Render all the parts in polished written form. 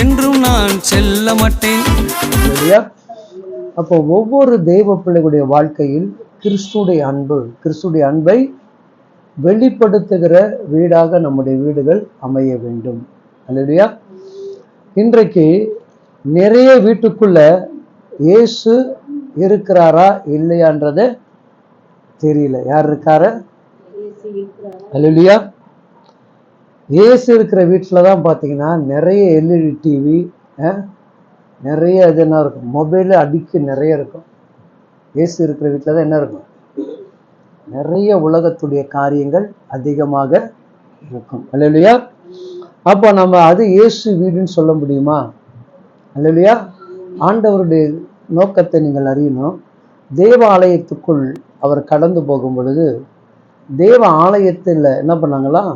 என்றும் நான் செல்ல மாட்டேன். அப்போ ஒவ்வொரு தெய்வ பிள்ளைகளுடைய வாழ்க்கையில் கிறிஸ்துடைய அன்பை வெளிப்படுத்துகிற வீடாக நம்முடைய வீடுகள் அமைய வேண்டும். அல்லேலூயா. இன்றைக்கு நிறைய வீட்டுக்குள்ள இயேசு இருக்கிறாரா இல்லையான்றது தெரியல. யார் இருக்காரு? அல்லேலூயா. இயேசு இருக்கிற வீட்டில் தான் பார்த்தீங்கன்னா நிறைய எல்இடி டிவி, நிறைய இது என்ன இருக்கும், மொபைல் அடிக்க நிறைய இருக்கும். இயேசு இருக்கிற வீட்டில் தான் என்ன இருக்கும், நிறைய உலகத்துடைய காரியங்கள் அதிகமாக இருக்கும். அல்லேலூயா. அப்போ நம்ம அது இயேசு வீடுன்னு சொல்ல முடியுமா? அல்லேலூயா. ஆண்டவருடைய நோக்கத்தை நீங்கள் அறியணும். தேவ ஆலயத்துக்குள் அவர் கடந்து போகும் பொழுது தேவ ஆலயத்தில் என்ன பண்ணாங்களாம்,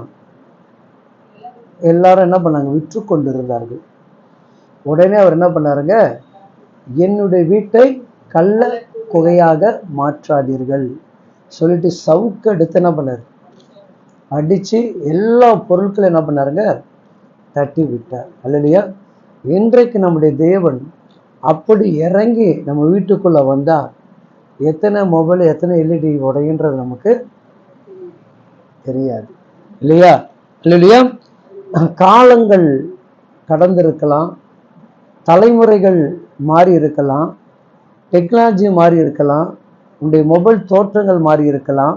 எல்லாரும் என்ன பண்ணாங்க, விற்று கொண்டு இருந்தார்கள். உடனே அவர் என்ன பண்ணாருங்க, என்னுடைய வீட்டை கள்ள குகையாக மாற்றாதீர்கள் சொல்லிட்டு சவுக்கு எடுத்து என்ன பண்ணாரு, அடிச்சு எல்லா பொருட்களும் என்ன பண்ணாருங்க, தட்டி விட்டார். அல்லேலூயா. இன்றைக்கு நம்முடைய தேவன் அப்படி இறங்கி நம்ம வீட்டுக்குள்ள வந்தா எத்தனை மொபைல் எத்தனை எல்இடி உடையன்றது நமக்கு தெரியாது இல்லையா? இல்லையா? காலங்கள் கடந்திருக்கலாம், தலைமுறைகள் மாறி இருக்கலாம், டெக்னாலஜி மாறி இருக்கலாம், உன்னுடைய மொபைல் தோற்றங்கள் மாறி இருக்கலாம்,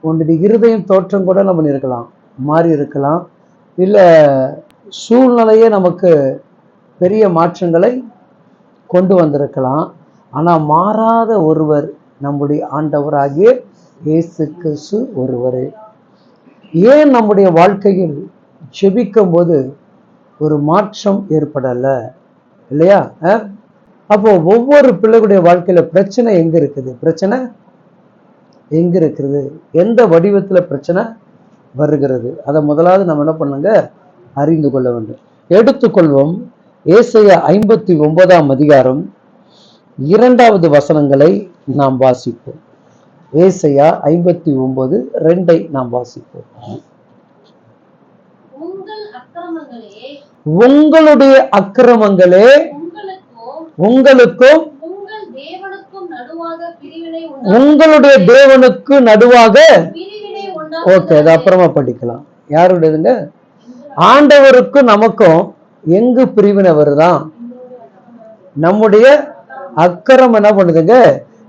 உன்னுடைய இருதயம் தோற்றம் கூட நம்ம இருக்கலாம் மாறி இருக்கலாம், இல்லை சூழ்நிலையே நமக்கு பெரிய மாற்றங்களை கொண்டு வந்திருக்கலாம். ஆனால் மாறாத ஒருவர் நம்முடைய ஆண்டவராகிய இயேசு கிறிஸ்து ஒருவர். ஏன் நம்முடைய வாழ்க்கையில் செபிக்கும் போது ஒரு மாற்றம் ஏற்படலை இல்லையா? அப்போ ஒவ்வொரு பிள்ளைகளுடைய வாழ்க்கையில பிரச்சனை எங்க இருக்குது, பிரச்சனை எங்க இருக்கிறது, எந்த வடிவத்துல பிரச்சனை வருகிறது, அதை முதலாவது நம்ம என்ன பண்ணுங்க, அறிந்து கொள்ள வேண்டும். எடுத்துக்கொள்வோம். ஏசாயா 59ஆம் அதிகாரம் 2வது வசனங்களை நாம் வாசிப்போம். ஏசாயா 59:2 நாம் வாசிப்போம். உங்களுடைய அக்கிரமங்களே உங்களுக்கும் உங்களுடைய தேவனுக்கு நடுவாக. ஓகே, அது அப்புறமா படிக்கலாம். யாருடையதுங்க? ஆண்டவருக்கும் நமக்கும் எங்கு பிரிவினை வருதான், நம்முடைய அக்கிரம் என்ன பண்ணுதுங்க,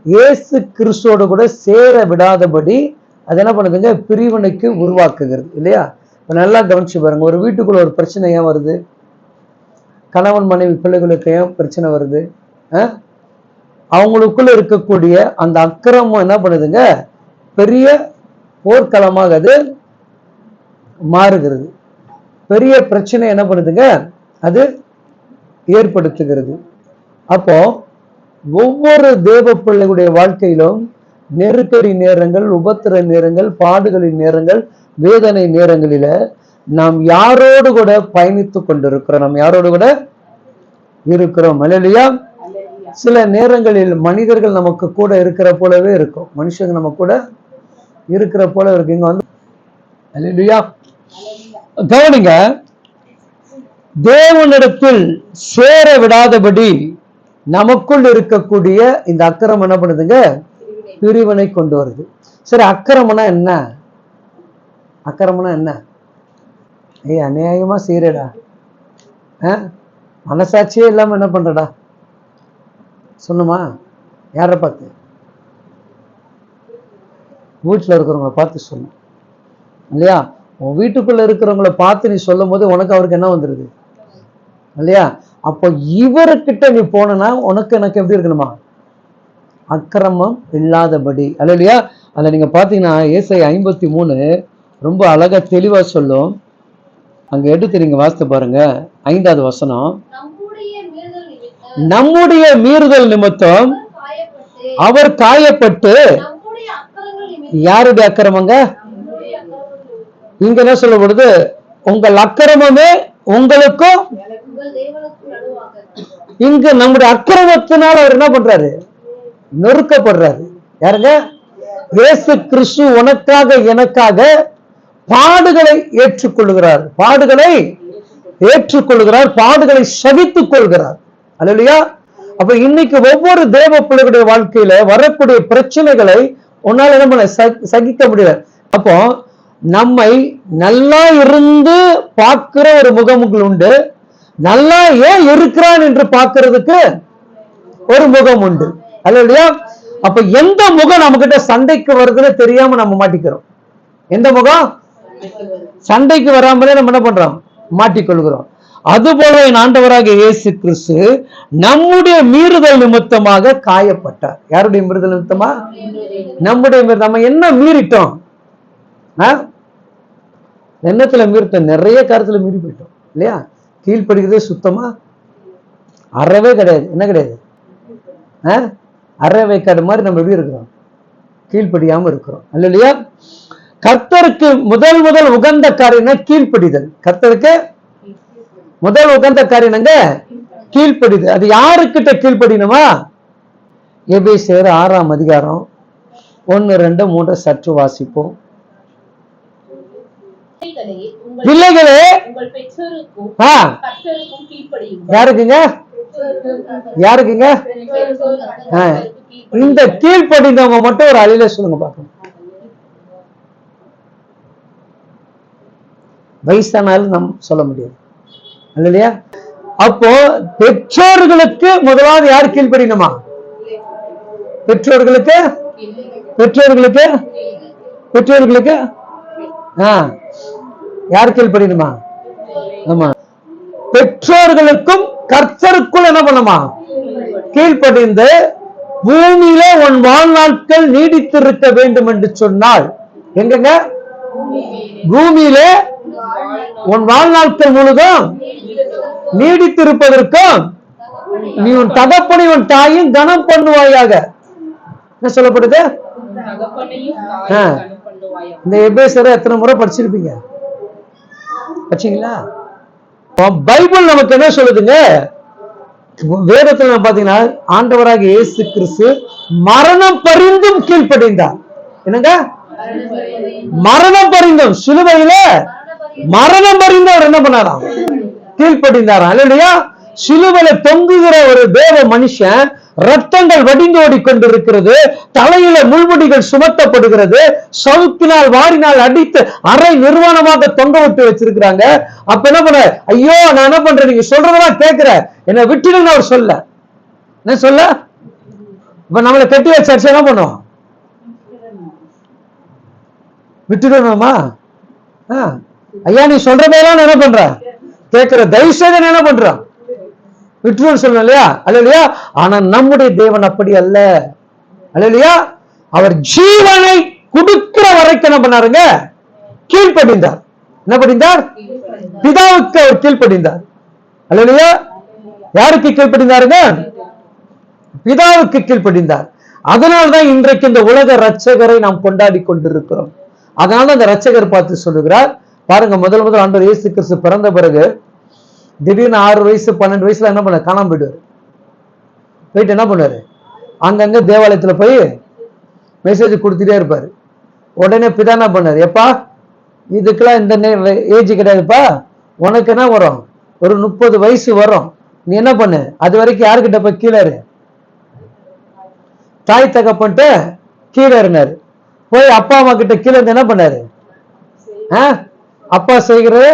இயேசு கிறிஸ்துவோடு கூட சேர விடாதபடி அது என்ன பண்ணுதுங்க, பிரிவினைக்கு உருவாக்குகிறது இல்லையா? இப்போ நல்லா கவனிச்சு பாருங்க. ஒரு வீட்டுக்குள்ள ஒரு பிரச்சனை ஏன் வருது, கணவன் மனைவி பிள்ளைகளுக்கு ஏன் பிரச்சனை வருது, அவங்களுக்குள்ள இருக்கக்கூடிய அந்த அக்கிரமம் என்ன பண்ணுதுங்க, பெரிய போர்க்களமாக அது மாறுகிறது, பெரிய பிரச்சனை என்ன பண்ணுதுங்க, அது ஏற்படுத்துகிறது. அப்போ ஒவ்வொரு தேவ பிள்ளைகளுடைய வாழ்க்கையிலும் நெருக்கடி நேரங்கள், உபத்திர நேரங்கள், பாடுகளின் நேரங்கள், வேதனை நேரங்களில நாம் யாரோடு கூட பயணித்து கொண்டிருக்கிறோம், நாம் யாரோடு கூட இருக்கிறோம். அல்லேலூயா. சில நேரங்களில் மனிதர்கள் நமக்கு கூட இருக்கிற போலவே இருக்கும், மனுஷங்க நம்ம கூட இருக்கிற போல இருக்கு. இங்க வந்து அல்லேலூயா. கவனிங்க, தேவனிடத்தில் சேர விடாதபடி நமக்குள் இருக்கக்கூடிய இந்த அக்கிரமம் என்ன பண்ணுதுங்க, பிரிவினை கொண்டு வருது. சரி, அக்கிரமம்னா என்ன? அக்கிரமம்னா என்ன? அநியாயமா செய்யறடா, மனசாட்சியே இல்லாம என்ன பண்றடா சொன்னமா? யார பார்த்து? வீட்டுல இருக்கிறவங்களை பார்த்து சொன்ன இல்லையா? உன் வீட்டுக்குள்ள இருக்கிறவங்களை பார்த்து நீ சொல்லும் போது உனக்கு அவருக்கு என்ன வந்துருது இல்லையா? அப்போ இவர்கிட்ட நீ போனா உனக்கு எனக்கு எப்படி இருக்கணுமா, அக்கிரமம் இல்லாதபடி. அல்லையா? அதுல நீங்க பாத்தீங்கன்னா ஏசாயா 53 ரொம்ப அழகா தெளிவா சொல்லும். அங்க எடுத்து நீங்க வாசித்து பாருங்க. 5வது வசனம், நம்முடைய மீறுதல் நிமித்தம் அவர் காயப்பட்டு. யாருடைய அக்கிரமங்க? இங்க என்ன சொல்லப்படுது, உங்கள் அக்கிரமமே உங்களுக்கும். இங்க நம்முடைய அக்கிரமத்தினால அவர் என்ன பண்றாரு, நொறுக்கப்படுறாரு. யாருங்க? இயேசு கிறிஸ்து உனக்காக எனக்காக பாடுகளை ஏற்றுக்கொள்கிறார். பாடுகளை ஏற்றுக்கொள்கிறார், பாடுகளை சகித்துக் கொள்கிறார். அல்லேலூயா. அப்ப இன்னைக்கு ஒவ்வொரு தேவ பிள்ளைகளுடைய வாழ்க்கையில வரக்கூடிய பிரச்சனைகளை உன்னால என்ன பண்ண சகிக்க முடியல. அப்போ நம்மை நல்லா இருந்து பார்க்கிற ஒரு முகமுகள் உண்டு, நல்லா ஏன் இருக்கிறான் என்று பார்க்கிறதுக்கு ஒரு முகம் உண்டு. அல்லேலூயா. அப்ப எந்த முகம் நம்ம கிட்ட சண்டைக்கு வருதுன்னு தெரியாம நம்ம மாட்டிக்கிறோம். எந்த முகம் சண்டைக்கு வராமலே நம்ம என்ன பண்றோம், மாட்டிக்கொள்கிறோம். அதுபோல என் ஆண்டவராக இயேசு கிறிஸ்து நம்முடைய மீறுதல் நிமித்தமாக காயப்பட்டார். யாருடைய மீறுதல் நிமித்தமா? நம்முடைய நம்ம என்ன மீறிட்டோம்? எண்ணத்துல மீறிட்டோம், நிறைய காரியத்துல மீறி போயிட்டோம் இல்லையா? கீழ்ப்படுகிறதே சுத்தமா அறவே கிடையாது. என்ன கிடையாது? அரை வைக்காடு மாதிரி நம்ம எப்படி இருக்கிறோம்? கீழ்ப்படியாம இருக்கிறோம். அல்லையா? கர்த்தருக்கு முதல் உகந்த காரியம் கீழ்ப்படிதல். கர்த்தருக்கு முதல் உகந்த காரியங்க கீழ்ப்படிதல். அது யாருக்கிட்ட கீழ்ப்படினுமா? எபேசியர் 6ஆம் அதிகாரம் 1, 2, 3 சற்று வாசிப்போம். பிள்ளைகளே யாருக்குங்க? யாருக்குங்க? இந்த கீழ்ப்படிந்தவங்க மட்டும் ஒரு அழில சொல்லுங்க பாக்கணும். வயசானாலும் நம்ம சொல்ல முடியாது இல்லையா? அப்போ பெற்றோர்களுக்கு முதலாவது யார் கீழ்ப்படினுமா? பெற்றோர்களுக்கு பெற்றோர்களுக்கு பெற்றோர்களுக்கு யார் கீழ்ப்படினுமா? ஆமா, பெற்றோர்களுக்கும் கர்த்தருக்குள் என்ன பண்ணுமா? கீழ்ப்படிந்து பூமியில உன் வாழ்நாட்கள் நீடித்திருக்க வேண்டும் என்று சொன்னால், எங்கங்க? பூமியில உன் வாழ்நாட்கள் முழுதும் நீடித்திருப்பதற்கும் நீ உன் தகப்பனை உன் தாயும் கனம் பண்ணுவாயாக. என்ன சொல்லப்படுது? இந்த எபேசியரை எத்தனை முறை படிச்சிருப்பீங்க? படிச்சீங்களா? பைபிள் நமக்கு என்ன சொல்லுதுங்க? வேதத்துல பாத்தீங்கன்னா ஆண்டவராக இயேசு கிறிஸ்து மரணம் பரிந்தும் கீழ்ப்படிந்தார். என்னங்க? மரணம் பரிந்தும், சிலுவையில மரணம் பரிந்தும் அவர் என்ன பண்ணாராம்? கீழ்ப்படிந்தாராம். இல்லையா? சிலுவையில தொங்குகிற ஒரு தேவ மனுஷன், ரத்தங்கள் வடிந்து ஓடிக்கொண்டிருக்கிறது, தலையில முள்முடிகள் சுமத்தப்படுகிறது, சவுக்கினால் வாரினால் அடித்து அரை நிர்வாணமாக தொங்க விட்டு வச்சிருக்கிறாங்க. அப்ப என்ன பண்ண? ஐயோ நான் என்ன பண்றேன், நீங்க சொல்றதெல்லாம் கேட்கிறேன், என்ன விட்டுடுன்னு அவர் சொல்ல. என்ன சொல்ல? இப்ப நம்மளை கட்டி வச்சாச்சு, என்ன பண்ணுவோம்? விட்டுடணுமா? ஐயா நீ சொல்றதெல்லாம் என்ன பண்ற? கேட்கிற. தயவு செய்து என்ன பண்றான்? விட்டுருன்னு சொல்லணும் இல்லையா? அல்லையா? ஆனா நம்முடைய தேவன் அப்படி அல்ல. அல்லையா? அவர் ஜீவனை கொடுக்கிற வரைக்கும் என்ன பண்ணாருங்க? கீழ்ப்படிந்தார். என்ன படிந்தார்? பிதாவுக்கு அவர் கீழ்ப்படிந்தார். அல்லையா? யாருக்கு கீழ்ப்படிந்தாருங்க? பிதாவுக்கு கீழ்ப்படிந்தார். அதனால்தான் இன்றைக்கு இந்த உலக ரட்சகரை நாம் கொண்டாடி கொண்டிருக்கிறோம். அதனால அந்த ரட்சகர் பார்த்து சொல்லுகிறார் பாருங்க, முதல் ஆண்டவர் இயேசு கிறிஸ்து பிறந்த பிறகு திடீர்னு 6 வயசு 12 வயசுல என்ன பண்ண காணாம போயிடுவாரு. போயிட்டு என்ன பண்ணுவாரு? அங்கங்க தேவாலயத்துல போய் மெசேஜ் கொடுத்துட்டே இருப்பாரு. உடனே பிதா என்ன பண்ணாரு? எப்பா இதுக்கெல்லாம் இந்த ஏஜ் கிடையாதுப்பா, உனக்கு என்ன வரும்? ஒரு 30 வயசு வரும், நீ என்ன பண்ணு, அது வரைக்கும் யாருக்கிட்ட போய் கீழே இரு. தாய் தகப்பன்ட்டு கீழே இருந்தாரு. போய் அப்பா அம்மா கிட்ட கீழே இருந்து என்ன பண்ணாரு? அப்பா செய்கிறது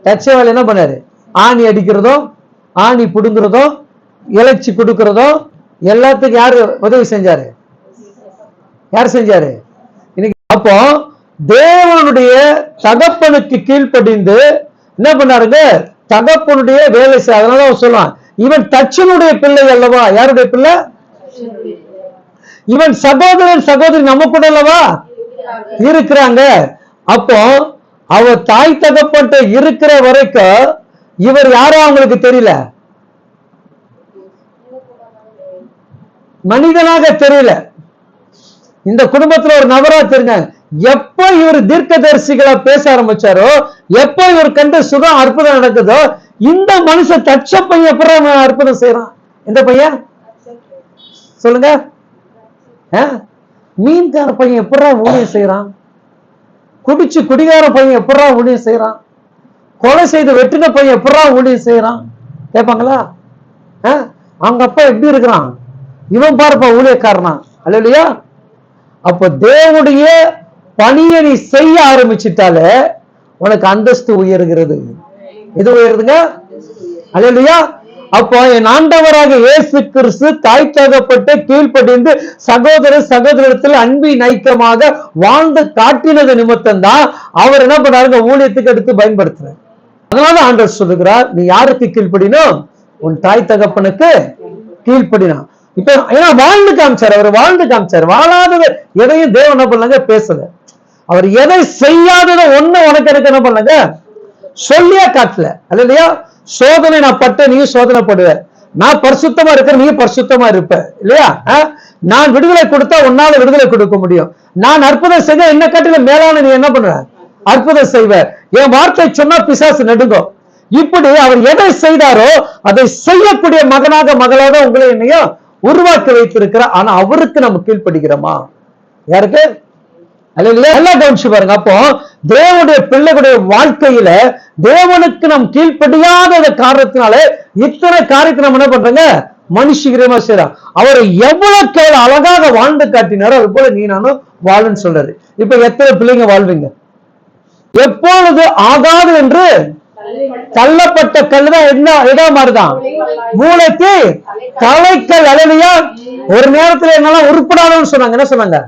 தச்சவாள் என்ன பண்ணாரு? ஆணி அடிக்கிறதும் ஆணி புடுங்குறதும் இலைச்சி கொடுக்கறதும் எல்லாத்துக்கும் யாரு உதவி செஞ்சாரு? யார் செஞ்சாரு? இன்னைக்கு அப்போ தேவனுடைய தகப்பனுக்கு கீழ்ப்படிந்து என்ன பண்ணாருங்க? தகப்பனுடைய வேலை செய்ய. அதனால சொல்லுவான், இவன் தச்சனுடைய பிள்ளை அல்லவா? யாருடைய பிள்ளை? இவன் சகோதரன் சகோதரி நம்ம கூட அல்லவா இருக்கிறாங்க. அப்போ அவர் தாய் தகப்பன்ட்ட இருக்கிற வரைக்கும் இவர் யாரும் அவங்களுக்கு தெரியல, மனிதனாக தெரியல. இந்த குடும்பத்துல ஒரு நபரா தெரிஞ்சாங்க. எப்ப இவர் தீர்க்கதரிசிகளா பேச ஆரம்பிச்சாரோ, எப்ப இவர் கண்டு சுகம் அற்புதம் நடக்குதோ, இந்த மனுஷன் தச்ச பையன் எப்படி அற்புதம் செய்யறான்? எந்த பையன் சொல்லுங்க? மீன்கார பையன் எப்படா ஊழியம் செய்யறான்? குடிச்சு குடிகார பையன் எப்படா ஊழியம் செய்யறான்? கொலை செய்து வெட்டின பையன் எப்படா ஊழியம் செய்யறான் கேட்பாங்களா? அவங்க அப்பா எப்படி இருக்கிறான், இவன் பாருப்பா ஊழியக்காரனா. அல்லையா? அப்ப தேவனுடைய பணியை நீ செய்ய ஆரம்பிச்சுட்டாலே உனக்கு அந்தஸ்து உயர்கிறது. இது உயருதுங்க. அல்லையா? அப்போ என் ஆண்டவராக இயேசு கிறிஸ்து தாய் தகப்பட்டு கீழ்ப்படிந்து சகோதர சகோதரத்தில் அன்பின் ஐக்கியமாக வாழ்ந்து காட்டினது நிமித்தம் தான் அவர் என்ன பண்றாரு, ஊழியத்துக்கு எடுத்து பயன்படுத்துறார். அதனால ஆண்டவர் சொல்லுகிறார், நீ யாருக்கு கீழ்ப்படினும், உன் தாய் தகப்பனுக்கு கீழ்ப்படினா. இப்ப ஏன்னா வாழ்ந்து காமிச்சார், அவர் வாழ்ந்து காமிச்சார். வாழாதது எதையும் தேவன் என்ன பண்ணாங்க பேசல. அவர் எதை செய்யாததை ஒண்ணு உனக்கு எனக்கு என்ன பண்ணாங்க சொல்லியா காட்டல. அல்லையா? சோதனை நான் பட்ட நீயும் சோதனைப்படுவ, நான் பரிசுத்தமா இருக்க நீ பரிசுத்தமா இருப்ப. இல்லையா? நான் விடுதலை கொடுத்தா உன்னால விடுதலை கொடுக்க முடியும். நான் அற்புதம் செய்த என்ன காட்டில மேலான நீ என்ன பண்ணுவ, அற்புதம் செய்வ. என் வார்த்தை சொன்னா பிசாசு நடுங்கும். இப்படி அவர் எதை செய்தாரோ அதை செய்யக்கூடிய மகனாக மகளாக உங்களை என்னையும் உருவாக்கி வைத்திருக்கிறார். ஆனா அவருக்கு நம்ம கீழ்ப்படுகிறோமா? யாருக்கு? எல்லாம் கவனிச்சு பாருங்க. அப்போ தேவனுடைய பிள்ளைகளுடைய வாழ்க்கையில தேவனுக்கு நம் கீழ்ப்படியாத காரணத்தினால இத்தனை காரியத்தை நம்ம என்ன பண்றோங்க மனுஷிகரமா செய்யறோம். அவர் எவ்வளவுக்கு அழகாக வாழ்ந்து காட்டினாரோ அது போல நீ நானும் வாழுன்னு சொல்றாரு. இப்ப எத்தனை பிள்ளைங்க வாழ்வீங்க? எப்பொழுது ஆகாது என்று தள்ளப்பட்ட கல் தான் என்ன இடம் மாதிரிதான் மூளைக்கு தலைக்கல். அழலையா? ஒரு நேரத்துல என்னெல்லாம் உருப்படாதுன்னு சொன்னாங்க. என்ன சொன்னாங்க?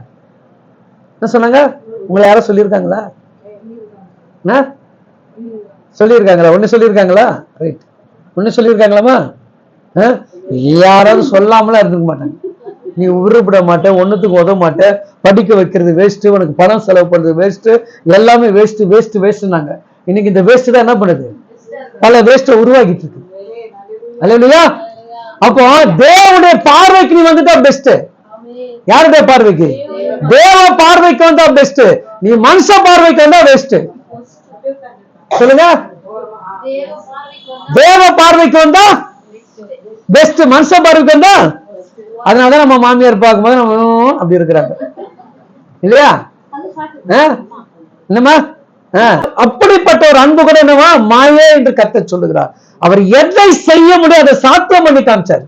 என்ன சொன்னாங்க? உங்களை யாரும் சொல்லியிருக்காங்களா? சொல்லியிருக்காங்களா? ஒண்ணு சொல்லியிருக்காங்களா? ரைட், ஒண்ணு சொல்லியிருக்காங்களாமா? யாராவது சொல்லாமலாம் இருந்துக்க மாட்டாங்க. நீ உருப்பட மாட்டேன், ஒண்ணுத்துக்கு உதவ மாட்டேன், படிக்க வைக்கிறது வேஸ்ட், உனக்கு பணம் செலவு பண்றது வேஸ்ட், எல்லாமே வேஸ்ட் வேஸ்ட் வேஸ்ட்னாங்க. இன்னைக்கு இந்த வேஸ்ட் தான் என்ன பண்ணுது, பல வேஸ்ட உருவாக்கிட்டு இருக்கு. அல்லேலூயா. அப்போ தேவனுடைய பார்வைக்கு நீ வந்துட்டா பெஸ்ட். யாருடைய பார்வைக்கு? தேவ பார்வைக்கு வந்தா பெஸ்ட். நீ மனுஷ பார்வைக்கு வந்தா பெஸ்ட். சொல்லுங்க. தேவ பார்வைக்கு வந்தா பெஸ்ட், மனுஷ பார்வைக்கு வந்தா. அதனாலதான் நம்ம மாமியார் பார்க்கும்போது நம்ம அப்படி இருக்கிறாங்க. இல்லையா? என்னமா? அப்படிப்பட்ட ஒரு அன்பு கூட என்னவா மாயே என்று கர்த்தர் சொல்லுகிறார். அவர் எதை செய்ய முடியும் அதை சாத்தியம் பண்ணி காமிச்சார்.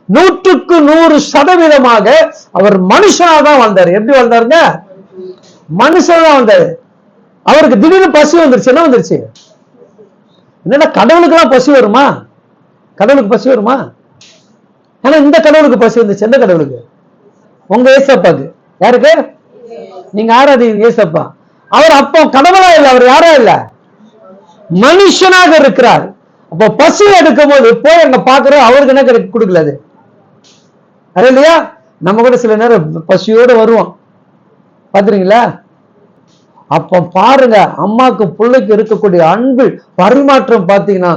100% அவர் மனுஷனாக தான் வாழ்ந்தாரு. எப்படி வாழ்ந்தாருங்க? மனுஷனா வாழ்ந்தாரு. அவருக்கு திடீர்னு பசி வந்துருச்சு. என்ன வந்துருச்சு? என்னன்னா கடவுளுக்கு எல்லாம் பசி வருமா? கடவுளுக்கு பசி வருமா? ஆனா இந்த கடவுளுக்கு பசி வந்துச்சு. எந்த கடவுளுக்கு? உங்க ஏசப்பாக்கு. யாருக்கு? நீங்க ஆராதிங்க ஏசப்பா. அவர் அப்போ கடவுளா இல்லை, அவர் யாரா இல்ல, மனுஷனாக இருக்கிறார். அப்போ பசி எடுக்கும் போது போய் அங்க பாக்குற அவருக்கு என்ன கொடுக்கல அது. அது இல்லையா? நம்ம கூட சில நேரம் பசியோடு வருவோம், பாத்துறீங்களா? அப்ப பாருங்க அம்மாக்கு பிள்ளைக்கு இருக்கக்கூடிய அன்பு பரிமாற்றம் பாத்தீங்கன்னா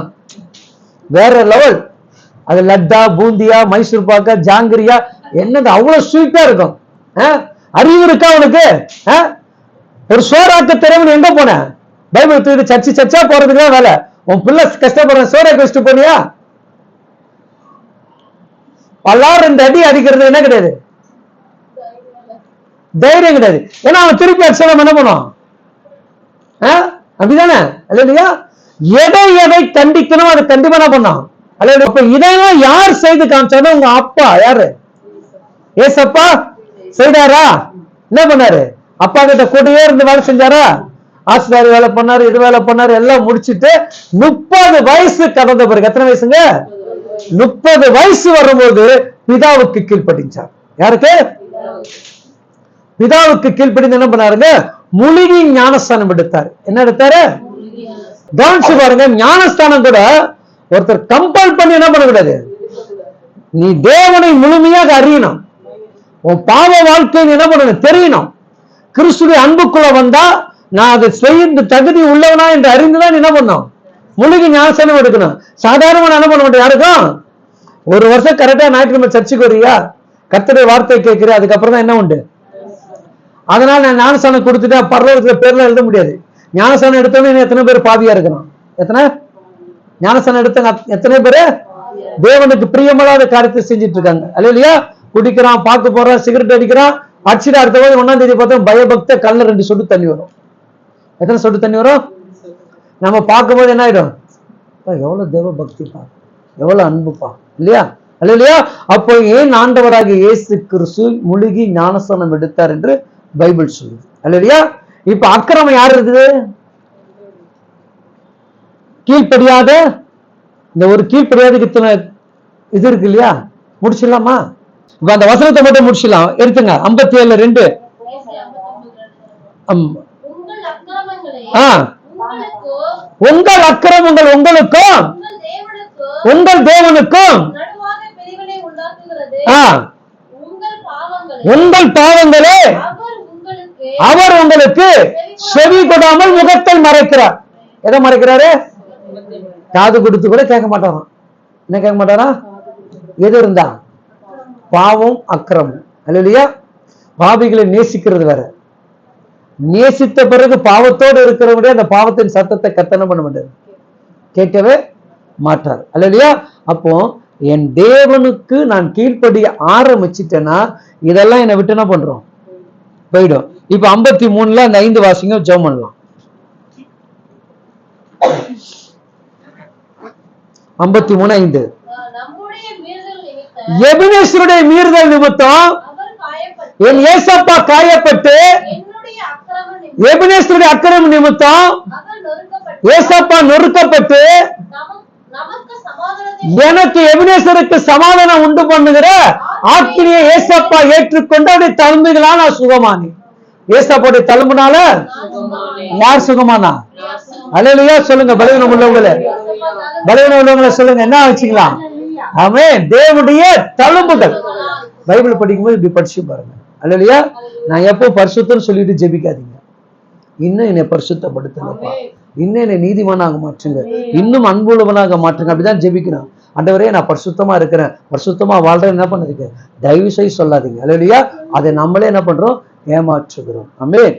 வேற லெவல். அது லட்டா, பூந்தியா, மைசூர் பாக்கா, ஜாங்கிரியா, என்னது அவ்வளவு ஸ்வீட்டா இருக்கும். அறிவு இருக்கா உனக்கு? ஒரு சோறாக்க திறமை எங்க போன? பைபிள் தூக்கிட்டு சர்ச்சை சர்ச்சா போறதுக்கு வேலை. உன் பிள்ளை கஷ்டப்படுற சோறாக்க வச்சுட்டு போனியா? பல்லாறு இந்த அடி அடிக்கிறது என்ன கிடையாது, தைரியம் கிடையாது. ஏன்னா அவன் திருப்பி அடிச்சா என்ன பண்ணுவான்? அப்படிதானே? இல்லையா? எதை எதை கண்டிக்கணும் அதை கண்டிப்பா என்ன பண்ணான். அப்ப இதையெல்லாம் யார் செய்து காமிச்சாலும் உங்க அப்பா. யாரு? ஏசப்பா செய்தாரா? என்ன பண்ணாரு? அப்பா கிட்ட கூடயே இருந்து வேலை செஞ்சாரா? ஆசிரியர் வேலை பண்ணாரு, இது வேலை பண்ணாரு, எல்லாம் முடிச்சுட்டு 30 வயசு கடந்த பிறகு, எத்தனை வயசுங்க? 30 வயசு வரும்போது பிதாவுக்கு கீழ்ப்படிஞ்சார். யாருக்கு? பிதாவுக்கு கீழ்ப்படிந்து என்ன பண்ணாருங்க? முழுகி ஞானஸ்தானம் எடுத்தாரு. என்ன எடுத்தாரு? கவனிச்சு பாருங்க. ஞானஸ்தானம் கூட ஒருத்தர் கம்பல் பண்ணி என்ன பண்ணக்கூடாது. நீ தேவனை முழுமையாக அறியணும். உன் பாவ வாழ்க்கை என்ன பண்ணணும் தெரியணும். கிறிஸ்துவின் அன்புக்குள்ள வந்தா நான் அதை செய்ய தகுதி உள்ளவனா என்று அறிந்துதான் என்ன பண்ணும், முழுகி ஞானஸ்தானம் எடுக்கணும். சாதாரணமான என்ன பண்ண மாட்டேன் யாருக்கும். ஒரு வருஷம் கரெக்டா ஞாயிற்றுக்கிழமை சர்ச்சுக்கு வரியா, கர்த்தருடைய வார்த்தை கேட்கிறேன், அதுக்கப்புறம் தான் என்ன உண்டு. அதனால நான் ஞானஸ்தானம் கொடுத்துட்டா பரலோகத்துல பேர்ல எழுத முடியாது. ஞானஸ்தானம் எடுத்தவனே எத்தனை பேர் பாவியா இருக்கிறான்? எத்தனை ஞானஸ்தானம் எடுத்த எத்தனை பேரு தேவனுக்கு பிரியமில்லாத காரியத்தை செஞ்சுட்டு இருக்காங்க. இல்லையா? குடிக்கிறான், பார்க்க போறான், சிகரெட் அடிக்கிறான், அடிச்சுட்டு அடுத்த போது 1ஆம் தேதி பார்த்தா பயபக்த கல்ல 2 சொட்டு தண்ணி வரும். எத்தனை சொட்டு தண்ணி வரும்? நம்ம பார்க்கும்போது என்ன ஆயிடும், எவ்வளவு தேவ பக்திப்பா, எவ்வளவு அன்புப்பா, இல்லையா? இல்லையா? அப்போ ஏன் ஆண்டவராகிய இயேசு கிறிஸ்து முழுகி ஞானஸ்நானம் எடுத்தார் என்று பைபிள் சொல்லுது. இல்லையா? இப்ப அக்கிரமம் யார் இருக்குது? கீழ்ப்படியாத, இந்த ஒரு கீழ்ப்படியாத இத்தனை இது இருக்கு இல்லையா? முடிச்சிடலாமா? இப்ப அந்த வசனத்தை மட்டும் முடிச்சிடலாம். எடுத்துங்க 57:2. உங்கள் அக்கிரமங்கள் உங்களுக்கும் உங்கள் தேவனுக்கும் உங்கள் பாவங்களே அவர் உங்களுக்கு செவி கொடாமல் முகத்தை மறைக்கிறார். எதை மறைக்கிறாரு? காது கொடுத்து கூட கேட்க மாட்டாராம். என்ன கேட்க மாட்டாரா? எது இருந்தா? பாவம், அக்கிரமம். அல்லையா? பாவிகளை நேசிக்கிறது வேற, நேசித்த பிறகு பாவத்தோடு இருக்கிறவங்க அந்த பாவத்தின் சத்தத்தை கத்தனை பண்ண மாட்டார், கேட்கவே மாட்டார். அல்லையா? அப்போ என் தேவனுக்கு நான் கீழ்ப்படிய ஆரம்பிச்சிட்டேன்னா இதெல்லாம் என்னை விட்டு என்ன பண்றோம்? போயிடும். இப்ப 53 அந்த 5 வாசிங்க, ஜெபம் பண்ணலாம். 53:5. எபினேசருடைய மீறுதல் நிமித்தம் என் ஏசப்பா காயப்பட்டு, எபினேசருடைய அக்கிரம நிமித்தம் ஏசப்பா நொறுக்கப்பட்டு, எனக்கு எபினேசருக்கு சமாதானம் உண்டு பண்ணுகிற ஆக்கினியை ஏசப்பா ஏற்றுக்கொண்டு அவருடைய தழும்புகளால் நான் சுகமானேன். ஏசப்பாவுடைய தழும்புனால யார் சுகமானா? அல்லேலூயா சொல்லுங்க. பலவீனம் உள்ளவங்கள, பலவீனம் உள்ளவங்களை சொல்லுங்க, என்ன வச்சுக்கலாம்? ஆமென். தேவனுடைய தழும்புகள். பைபிள் படிக்கும்போது இப்படி படிச்சு பாருங்க. அல்லேலூயா. நான் எப்போ பரிசுத்தம்னு சொல்லிட்டு ஜெபிக்காதீங்க. இன்னும் என்னை பரிசுத்தப்படுத்துங்கப்பா, இன்னும் என்னை நீதிமானாக மாற்றுங்க, இன்னும் அன்புள்ளவனாக மாற்றுங்க. அப்படிதான் ஜெபிக்கணும். ஆண்டவரே நான் பரிசுத்தமா இருக்கிறேன், பரிசுத்தமா வாழ்றேன், என்ன பண்ணுறீங்க? தயவு செய்து சொல்லாதீங்க. அல்லேலூயா. அதை நம்மளே என்ன பண்றோம்? ஏமாற்றுகிறோம். ஆமென்.